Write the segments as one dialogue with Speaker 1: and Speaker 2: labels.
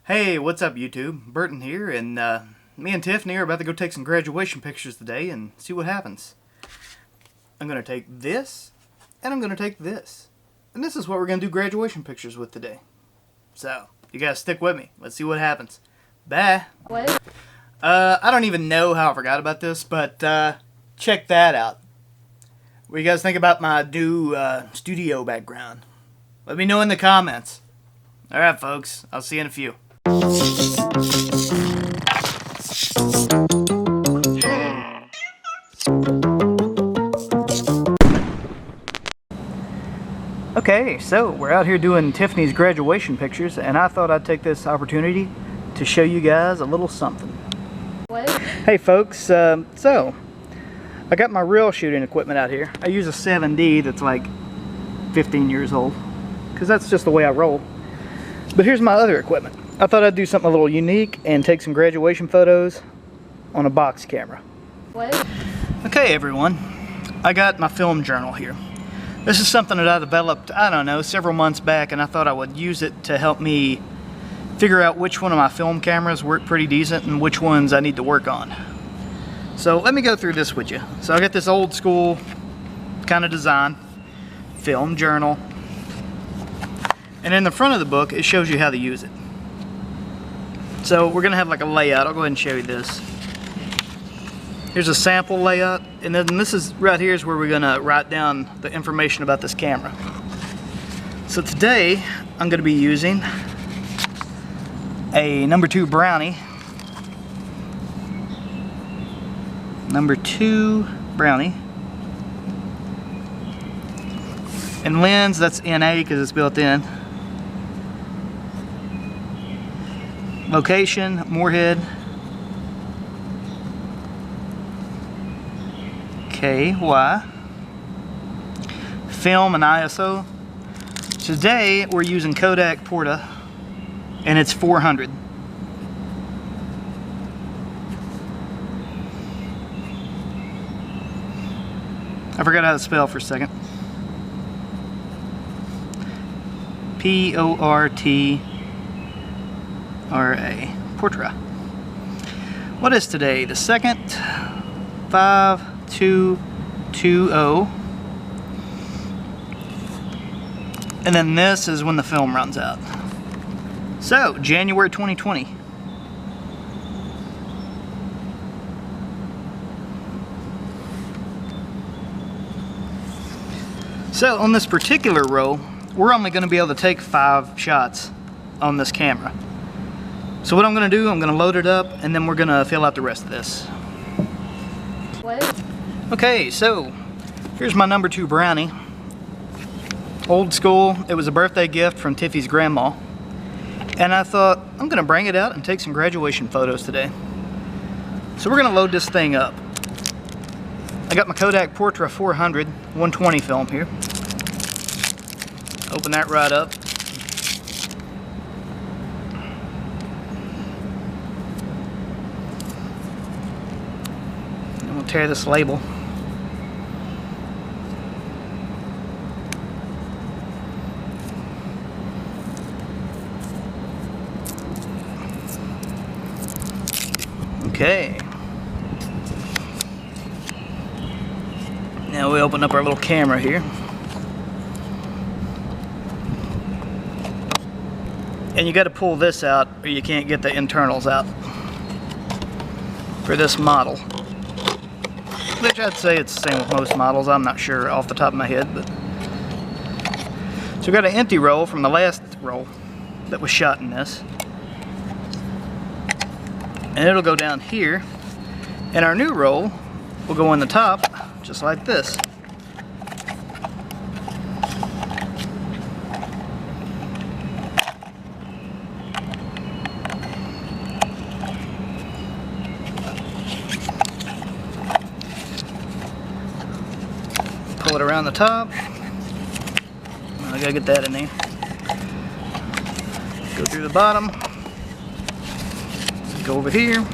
Speaker 1: Hey, what's up YouTube? Burton here, and me and Tiffany are about to go take some graduation pictures today and see what happens. I'm going to take this, and I'm going to take this. And this is what we're going to do graduation pictures with today. So, you guys stick with me. Let's see what happens. Bye.
Speaker 2: What?
Speaker 1: I don't even know how I forgot about this, but check that out. What do you guys think about my new studio background? Let me know in the comments. Alright folks, I'll see you in a few. Okay, so we're out here doing Tiffany's graduation pictures, and I thought I'd take this opportunity to show you guys a little something.
Speaker 2: What?
Speaker 1: Hey folks, so I got my real shooting equipment out here. I use a 7D that's like 15 years old, because that's just the way I roll. But here's my other equipment. I thought I'd do something a little unique and take some graduation photos on a box camera.
Speaker 2: What?
Speaker 1: Okay everyone, I got my film journal here. This is something that I developed, I don't know, several months back, and I thought I would use it to help me figure out which one of my film cameras work pretty decent and which ones I need to work on. So let me go through this with you. So I got this old school kind of design, film journal, and in the front of the book it shows you how to use it. So we're gonna have like a layout. I'll go ahead and show you this. Here's a sample layout, and then this is right here is where we're gonna write down the information about this camera. So today I'm gonna be using a No.2 Brownie. No.2 Brownie. And lens, that's NA because it's built in. Location, Moorhead. KY. Film and ISO. Today we're using Kodak Brownie, and it's 400. I forgot how to spell for a second. P-O-R-T-R-A. Portra. What is today? The 2nd, 5/2/20. And then this is when the film runs out. So, January 2020. So, on this particular roll, we're only going to be able to take 5 shots on this camera. So what I'm going to do, I'm going to load it up, and then we're going to fill out the rest of this.
Speaker 2: What?
Speaker 1: Okay, so here's my No.2 Brownie. Old school. It was a birthday gift from Tiffy's grandma. And I thought, I'm going to bring it out and take some graduation photos today. So we're going to load this thing up. I got my Kodak Brownie 400 120 film here. Open that right up. And we'll tear this label. Okay. Now we open up our little camera here. And you got to pull this out or you can't get the internals out for this model. Which I'd say it's the same with most models. I'm not sure off the top of my head, but so we got an empty roll from the last roll that was shot in this. And it'll go down here. And our new roll will go on the top just like this. Pull it around the top. I gotta get that in there. Go through the bottom. Go over here.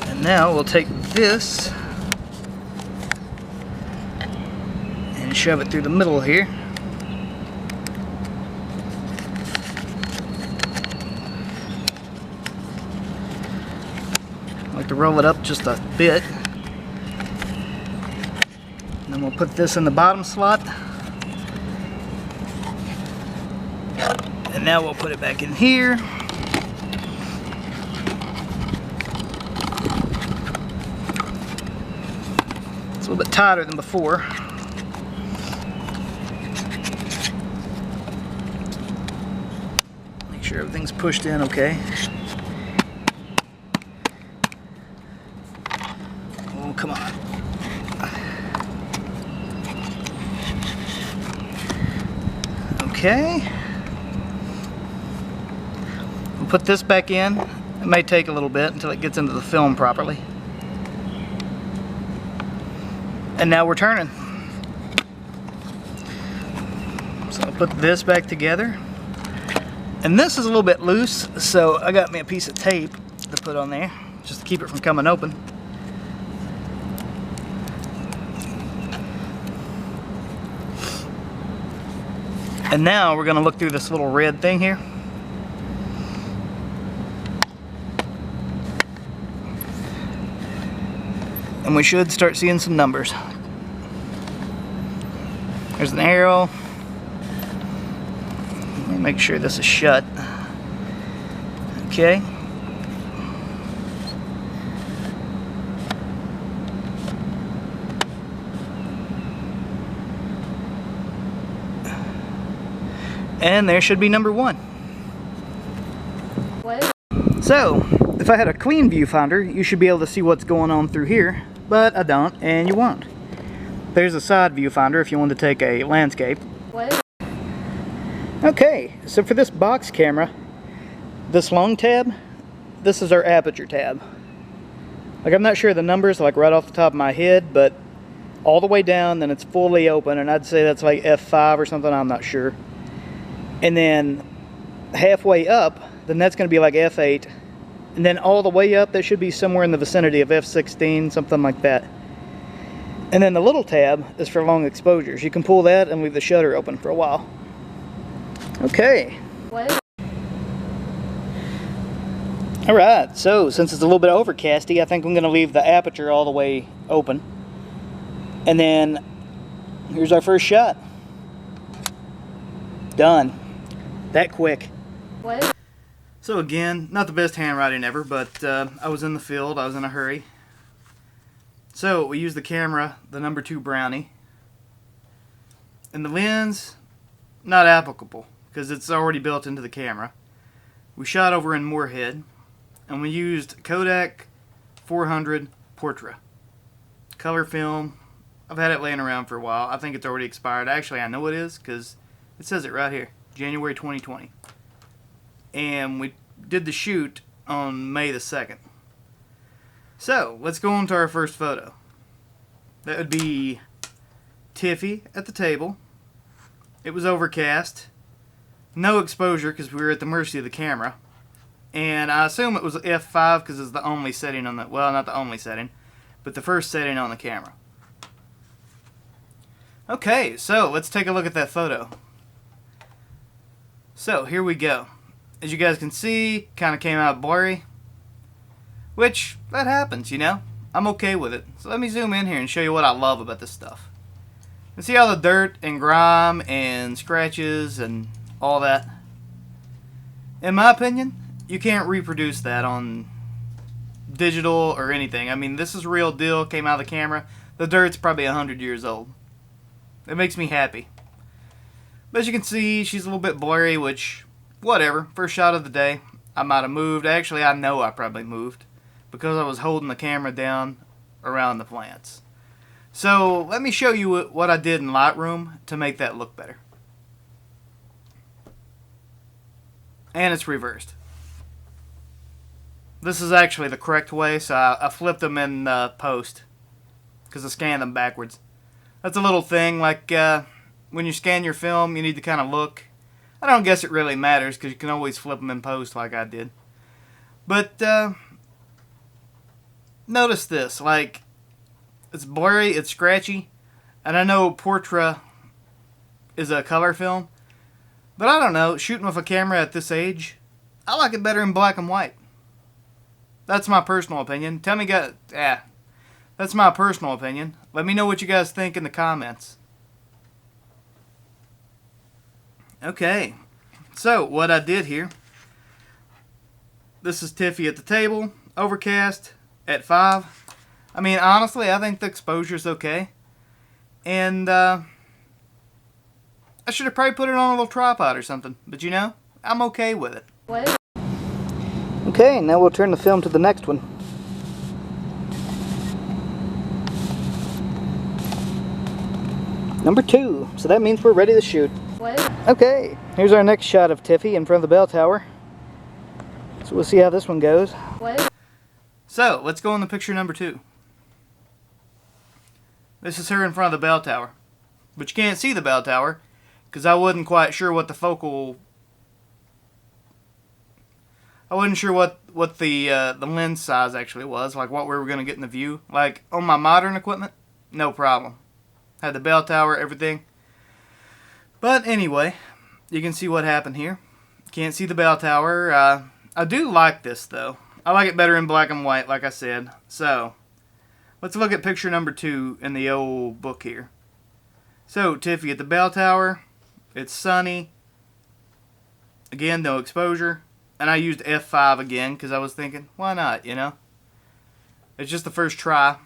Speaker 1: And now we'll take this and shove it through the middle here. to roll it up just a bit. And then we'll put this in the bottom slot. And now we'll put it back in here. It's a little bit tighter than before. Make sure everything's pushed in okay. Oh, come on. Okay. We'll put this back in. It may take a little bit until it gets into the film properly. And now we're turning. So I'll put this back together. And this is a little bit loose, so I got me a piece of tape to put on there just to keep it from coming open. And now we're going to look through this little red thing here. And we should start seeing some numbers. There's an arrow. Let me make sure this is shut. Okay. And there should be number 1.
Speaker 2: What?
Speaker 1: So, if I had a clean viewfinder, you should be able to see what's going on through here, but I don't, and you won't. There's a side viewfinder if you want to take a landscape.
Speaker 2: What?
Speaker 1: Okay, so for this box camera, this long tab, this is our aperture tab. Like, I'm not sure of the numbers, like right off the top of my head, but all the way down, then it's fully open, and I'd say that's like F5 or something, I'm not sure. And then halfway up, then that's going to be like F8. And then all the way up, that should be somewhere in the vicinity of F16, something like that. And then the little tab is for long exposures. You can pull that and leave the shutter open for a while. Okay.
Speaker 2: What?
Speaker 1: Alright, so since it's a little bit overcasty, I think I'm going to leave the aperture all the way open. And then here's our first shot. Done. That quick.
Speaker 2: What?
Speaker 1: So again, not the best handwriting ever, but I was in the field, I was in a hurry. So we used the camera, the No.2 Brownie. And the lens, not applicable, because it's already built into the camera. We shot over in Moorhead, and we used Kodak 400 Portra. Color film. I've had it laying around for a while. I think it's already expired. Actually, I know it is, because it says it right here. January 2020. And we did the shoot on May the 2nd. So, let's go on to our first photo. That would be Tiffy at the table. It was overcast. No exposure because we were at the mercy of the camera. And I assume it was F5 because it's the only setting on the, well, not the only setting, but the first setting on the camera. Okay, so let's take a look at that photo. So, here we go. As you guys can see, kind of came out blurry. Which, that happens, you know. I'm okay with it. So let me zoom in here and show you what I love about this stuff. You see all the dirt and grime and scratches and all that? In my opinion, you can't reproduce that on digital or anything. I mean, this is real deal, came out of the camera. The dirt's probably 100 years old. It makes me happy. But as you can see, she's a little bit blurry, which, whatever. First shot of the day. I might have moved. Actually, I know I probably moved because I was holding the camera down around the plants. So, let me show you what I did in Lightroom to make that look better. And it's reversed. This is actually the correct way, so I flipped them in post because I scanned them backwards. That's a little thing, like when you scan your film, you need to kind of look. I don't guess it really matters because you can always flip them in post like I did. But notice this, like it's blurry, it's scratchy, and I know Portra is a color film, but I don't know, shooting with a camera at this age, I like it better in black and white. That's my personal opinion. Tell me, guys. That's my personal opinion. Let me know what you guys think in the comments. Okay, so what I did here. This is Tiffy at the table. Overcast at 5. I mean, honestly, I think the exposure's okay. And, I should have probably put it on a little tripod or something. But, you know, I'm okay with it.
Speaker 2: What?
Speaker 1: Okay, now we'll turn the film to the next one. Number 2. So that means we're ready to shoot.
Speaker 2: What?
Speaker 1: Okay, here's our next shot of Tiffy in front of the bell tower. So we'll see how this one goes.
Speaker 2: What?
Speaker 1: So, let's go on to picture number 2. This is her in front of the bell tower. But you can't see the bell tower, because I wasn't quite sure what the focal... I wasn't sure what the lens size actually was, like what we were going to get in the view. Like, on my modern equipment, no problem. Had the bell tower, everything. But anyway, you can see what happened here. Can't see the bell tower. I do like this, though. I like it better in black and white, like I said. So, let's look at picture number 2 in the old book here. So, Tiffy at the bell tower. It's sunny. Again, no exposure. And I used F5 again because I was thinking, why not, you know? It's just the first try.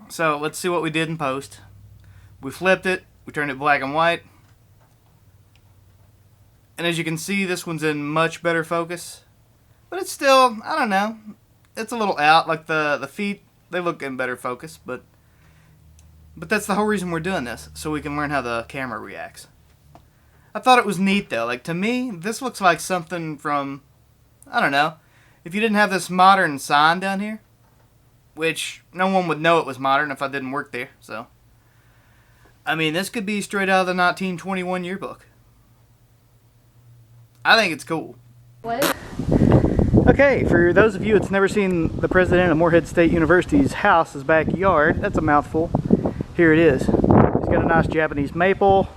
Speaker 1: So, let's see what we did in post. We flipped it. We turned it black and white. And as you can see, this one's in much better focus. But it's still, I don't know. It's a little out. Like the feet, they look in better focus. But that's the whole reason we're doing this. So we can learn how the camera reacts. I thought it was neat, though. Like, to me, this looks like something from, I don't know. If you didn't have this modern sign down here, which no one would know it was modern if I didn't work there, so. I mean, this could be straight out of the 1921 yearbook. I think it's cool.
Speaker 2: What?
Speaker 1: Okay, for those of you that's never seen the president of Morehead State University's house, his backyard, that's a mouthful. Here it is. He's got a nice Japanese maple.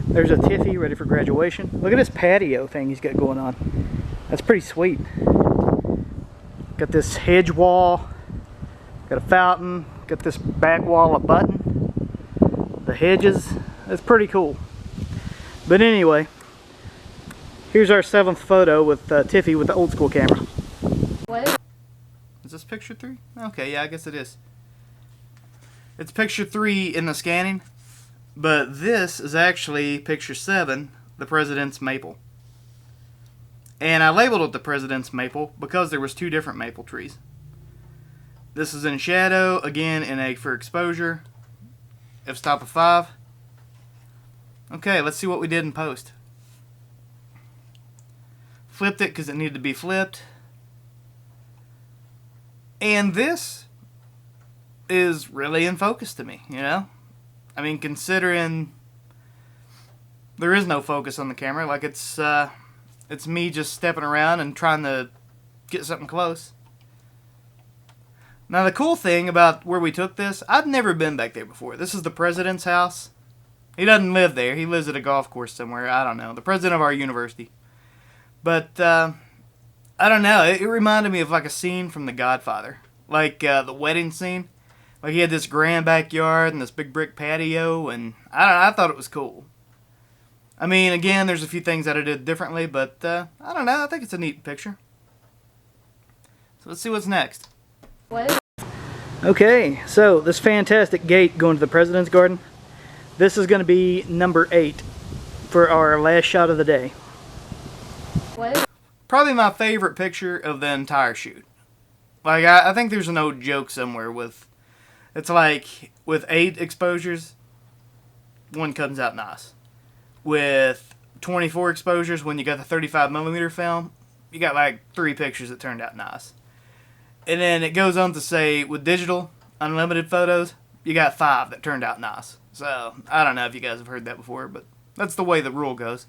Speaker 1: There's a Tiffy ready for graduation. Look at this patio thing he's got going on. That's pretty sweet. Got this hedge wall. Got a fountain. Got this back wall of button. The hedges. That's pretty cool. But anyway, here's our 7th photo with Tiffy with the old school camera.
Speaker 2: What?
Speaker 1: Is this picture 3? Okay, yeah, I guess it is. It's picture 3 in the scanning. But this is actually picture 7, the president's maple. And I labeled it the president's maple because there was 2 different maple trees. This is in shadow, again in A for exposure. F-stop of 5. Okay, let's see what we did in post. Flipped it because it needed to be flipped. And this is really in focus to me, you know? I mean, considering there is no focus on the camera, like it's me just stepping around and trying to get something close. Now, the cool thing about where we took this, I'd never been back there before. This is the president's house. He doesn't live there. He lives at a golf course somewhere. I don't know. The president of our university. But, I don't know. It reminded me of like a scene from The Godfather. Like the wedding scene. Like, he had this grand backyard and this big brick patio, and I thought it was cool. I mean, again, there's a few things that I did differently, but, I don't know, I think it's a neat picture. So let's see what's next.
Speaker 2: What?
Speaker 1: Okay, so this fantastic gate going to the president's garden, this is going to be number 8 for our last shot of the day.
Speaker 2: What?
Speaker 1: Probably my favorite picture of the entire shoot. Like, I think there's an old joke somewhere with... It's like, with 8 exposures, 1 comes out nice. With 24 exposures, when you got the 35mm film, you got like 3 pictures that turned out nice. And then it goes on to say, with digital, unlimited photos, you got 5 that turned out nice. So, I don't know if you guys have heard that before, but that's the way the rule goes.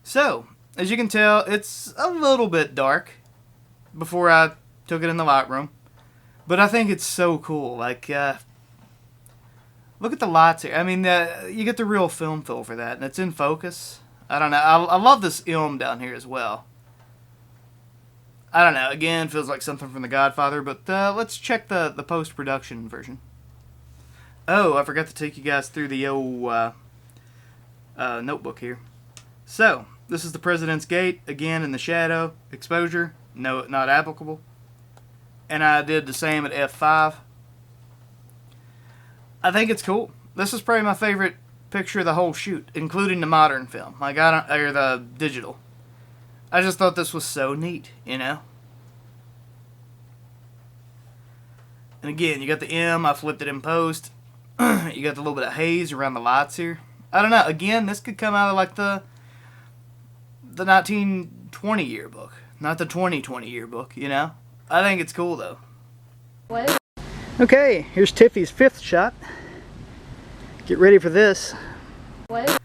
Speaker 1: So, as you can tell, it's a little bit dark before I took it in the Lightroom. But I think it's so cool. Like, look at the lights here. I mean, you get the real film feel for that, and it's in focus. I don't know. I love this ilm down here as well. I don't know. Again, feels like something from The Godfather, but let's check the post-production version. Oh, I forgot to take you guys through the old notebook here. So, this is the President's Gate, again in the shadow, exposure, no, not applicable. And I did the same at F5. I think it's cool. This is probably my favorite picture of the whole shoot, including the modern film, like or the digital. I just thought this was so neat, you know? And again, you got the M, I flipped it in post. You got the little bit of haze around the lights here. I don't know, again, this could come out of like the 1920 yearbook, not the 2020 yearbook, you know? I think it's cool though.
Speaker 2: What?
Speaker 1: Okay, here's Tiffy's 5th shot. Get ready for this.
Speaker 2: What?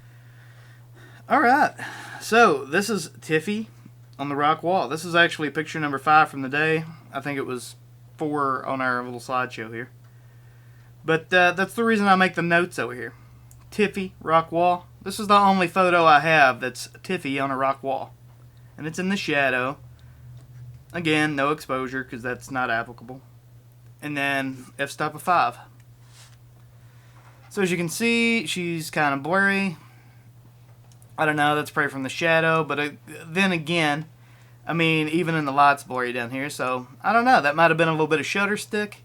Speaker 1: Alright, so this is Tiffy on the rock wall. This is actually picture number 5 from the day. I think it was 4 on our little slideshow here. But that's the reason I make the notes over here. Tiffy, rock wall. This is the only photo I have that's Tiffy on a rock wall. And it's in the shadow. Again, no exposure because that's not applicable. And then f-stop of 5. So as you can see, she's kind of blurry. I don't know, that's probably from the shadow, but then again, I mean, even in the light's blurry down here, so I don't know, that might have been a little bit of shutter stick.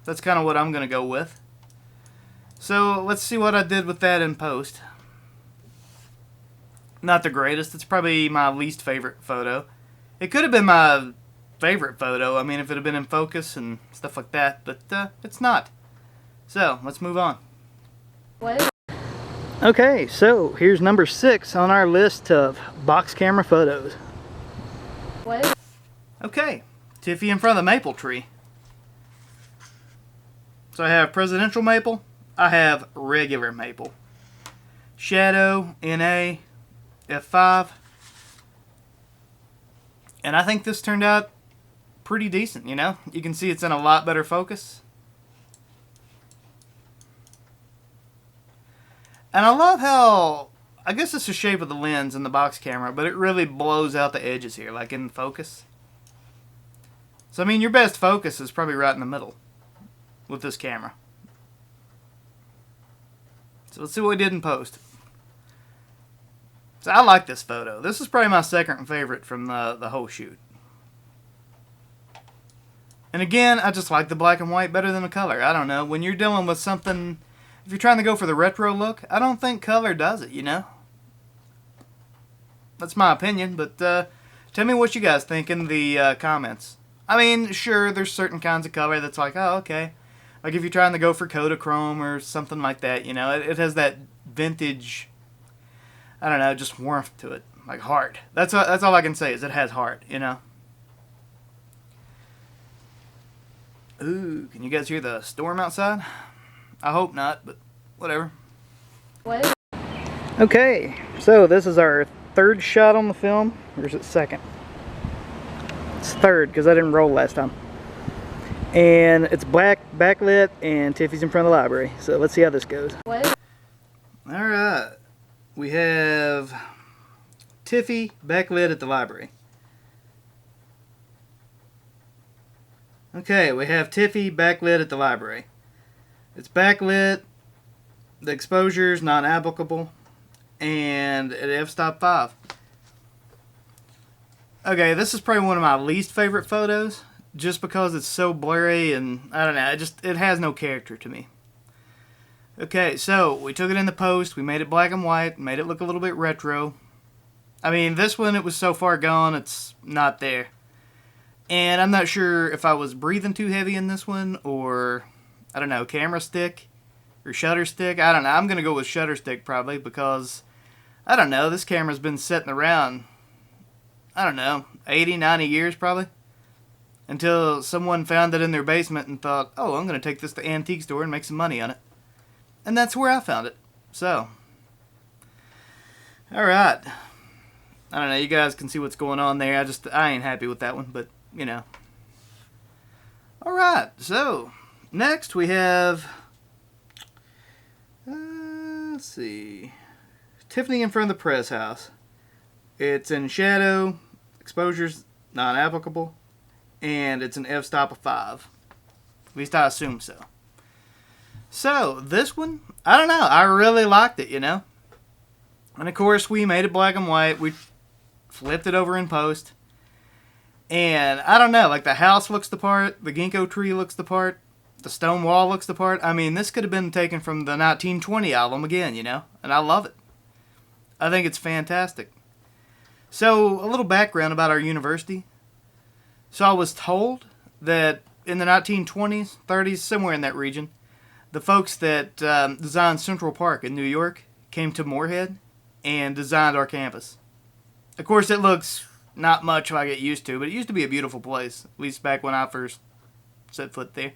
Speaker 1: That's kind of what I'm going to go with. So let's see what I did with that in post. Not the greatest, it's probably my least favorite photo. It could have been my favorite photo, I mean, if it had been in focus and stuff like that, but it's not. So, let's move on.
Speaker 2: What?
Speaker 1: Okay, so here's number 6 on our list of box camera photos.
Speaker 2: What?
Speaker 1: Okay, Tiffy in front of the maple tree. So I have presidential maple, I have regular maple. Shadow, NA, F5. And I think this turned out pretty decent, you know? You can see it's in a lot better focus. And I love how, I guess it's the shape of the lens in the box camera, but it really blows out the edges here, like in focus. So I mean, your best focus is probably right in the middle with this camera. So let's see what we did in post. So I like this photo. This is probably my second favorite from the whole shoot. And again, I just like the black and white better than the color. I don't know. When you're dealing with something, if you're trying to go for the retro look, I don't think color does it, you know? That's my opinion, but tell me what you guys think in the comments. I mean, sure, there's certain kinds of color that's like, oh, okay. Like if you're trying to go for Kodachrome or something like that, you know, it has that vintage, I don't know, just warmth to it, like heart. That's all I can say is it has heart, you know. Ooh, can you guys hear the storm outside? I hope not, but whatever.
Speaker 2: What?
Speaker 1: Okay, so this is our 3rd shot on the film, or is it 2nd? It's 3rd because I didn't roll last time. And it's black backlit and Tiffy's in front of the library. So let's see how this goes.
Speaker 2: What?
Speaker 1: Alright, we have Tiffy backlit at the library. Okay, we have Tiffy backlit at the library. It's backlit, the exposure's not applicable, and at f-stop 5. Okay, this is probably one of my least favorite photos, just because it's so blurry and, I don't know, it has no character to me. Okay, so we took it in the post, we made it black and white, made it look a little bit retro. I mean, this one, it was so far gone, it's not there. And I'm not sure if I was breathing too heavy in this one, or, I don't know, camera stick, or shutter stick. I don't know, I'm going to go with shutter stick probably, because, I don't know, this camera's been sitting around, I don't know, 80, 90 years probably. Until someone found it in their basement and thought, oh, I'm going to take this to the antique store and make some money on it. And that's where I found it. So, alright. I don't know, you guys can see what's going on there. I ain't happy with that one, but, you know. Alright, so, next we have, let's see, Tiffany in front of the press house. It's in shadow, exposure's not applicable, and it's an f-stop of 5. At least I assume so. So, this one, I don't know. I really liked it, you know. And of course, we made it black and white. We flipped it over in post. And I don't know, like the house looks the part, the ginkgo tree looks the part, the stone wall looks the part. I mean, this could have been taken from the 1920 album again, you know. And I love it. I think it's fantastic. So, a little background about our university. So, I was told that in the 1920s, 30s, somewhere in that region, the folks that designed Central Park in New York came to Moorhead and designed our campus. Of course, it looks not much like it used to, but it used to be a beautiful place, at least back when I first set foot there.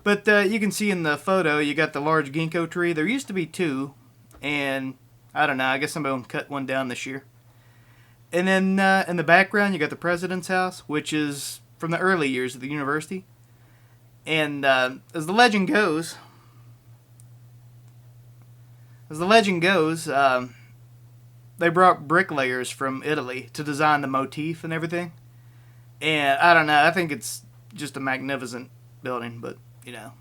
Speaker 1: But you can see in the photo, you got the large ginkgo tree. There used to be 2, and I don't know, I guess somebody will cut one down this year. And then in the background, you got the president's house, which is from the early years of the university. And as the legend goes, they brought bricklayers from Italy to design the motif and everything. And I don't know, I think it's just a magnificent building, but, you know.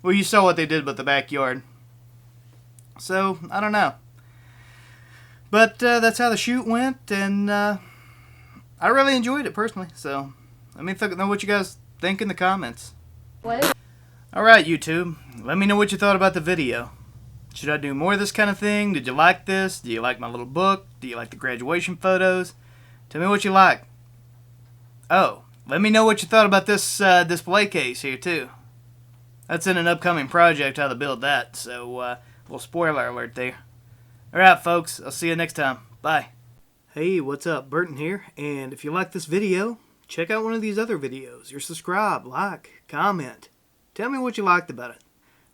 Speaker 1: Well, you saw what they did with the backyard. So, I don't know. But that's how the shoot went, and I really enjoyed it personally. So, let me know what you guys think in the comments.
Speaker 2: What?
Speaker 1: Alright, YouTube. Let me know what you thought about the video. Should I do more of this kind of thing? Did you like this? Do you like my little book? Do you like the graduation photos? Tell me what you like. Oh, let me know what you thought about this display case here, too. That's in an upcoming project, how to build that. So, little spoiler alert there. Alright, folks. I'll see you next time. Bye. Hey, what's up? Burton here. And if you like this video, check out one of these other videos. Or subscribe, like, comment. Tell me what you liked about it.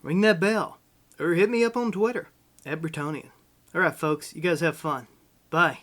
Speaker 1: Ring that bell. Or hit me up on Twitter, @Bretonian. Alright, folks. You guys have fun. Bye.